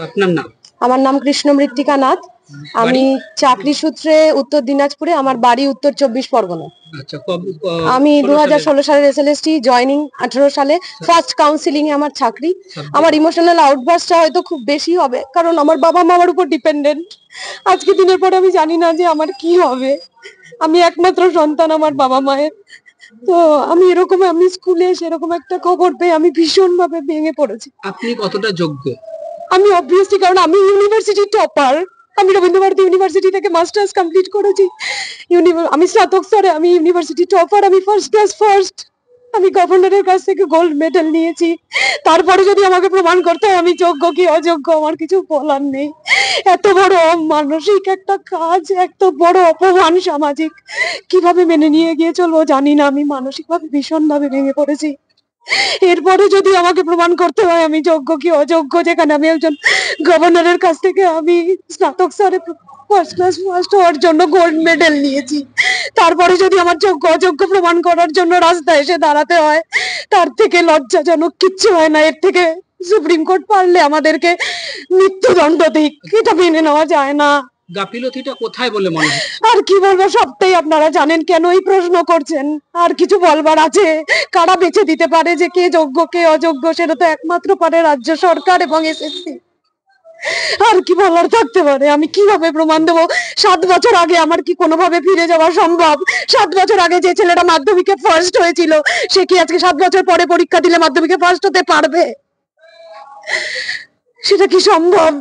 আপনার নাম? আমার নাম কৃষ্ণ মৃত্তিকা নাথ। আমি চাকরি সূত্রে উত্তর দিনাজপুরে, আমার বাড়ি উত্তর 24 পরগনা। আচ্ছা, আমি 2016 সালের এসএলএসটি জয়েনিং, 18 সালে ফার্স্ট কাউন্সিলিং এ আমার চাকরি। আমার ইমোশনাল আউটবার্সটা হয়তো খুব বেশি হবে, কারণ আমার বাবা মা আমার উপর ডিপেন্ডেন্ট। আজকে দিনের পরে আমি জানি না যে আমার কি হবে। আমি একমাত্র সন্তান আমার বাবা মায়ের। তো আমি স্কুলে সেরকম একটা খবর পেয়ে আমি ভীষণ ভাবে ভেঙে পড়েছি। আপনি কতটা যোগ্য? আমি অবভিয়াসলি, কারণ আমি ইউনিভার্সিটি টপার। আমি রবীন্দ্রভারতী ইউনিভার্সিটি থেকে মাস্টার্স কমপ্লিট করেছি। আমি স্নাতক স্তরে আমি ইউনিভার্সিটি টপার, আমি ফার্স্ট ক্লাস ফার্স্ট। আমি গভর্নরের কাছ থেকে গোল্ড মেডেল নিয়েছি। তারপরে যদি আমাকে প্রমাণ করতে হয় আমি যোগ্য কি অযোগ্য, আমার কিছু বলার নেই। এত বড় মানসিক একটা কাজ, এত বড় অপমান সামাজিক, কিভাবে মেনে নিয়ে গিয়ে চলবো জানি না। আমি মানসিকভাবে ভীষণ ভাবে ভেঙে পড়েছি। এরপরে যদি আমাকে প্রমাণ করতে হয় আমি যোগ্য কি অযোগ্য, যেখানে আমি একজন গভর্নরের কাছ থেকে আমি স্নাতক স্তরে ফার্স্ট ক্লাস ফার্স্ট হওয়ার জন্য গোল্ড মেডেল নিয়েছি, তারপরে যদি আমার যোগ্য অযোগ্য প্রমাণ করার জন্য রাস্তায় এসে দাঁড়াতে হয়, তার থেকে লজ্জাজনক কিচ্ছু হয় না। এর থেকে সুপ্রিম কোর্ট পারলে আমাদেরকে মৃত্যুদণ্ড দিক, এটা মেনে নেওয়া যায় না। গাফিলতিটা কোথায় বলে মনে হয়? আর কি বলবো, সবটাই আপনারা জানেন, কেন এই প্রশ্ন করছেন? আর কিছু বলবার আছে? কারা বেছে দিতে পারে যে কে যোগ্য কে অযোগ্য? সেটা তো একমাত্র পারে রাজ্য সরকার এবং এসএসসি। আর কি বলার থাকতে পারে? আমি কিভাবে প্রমাণ দেবো? 7 বছর আগে আমার কি কোনোভাবে ফিরে যাওয়া সম্ভব? 7 বছর আগে যে ছেলেটা মাধ্যমিকে ফার্স্ট হয়েছিল, সে কি আজকে 7 বছর পরে পরীক্ষা দিলে মাধ্যমিকে ফার্স্ট হতে পারবে? সেটা কি সম্ভব?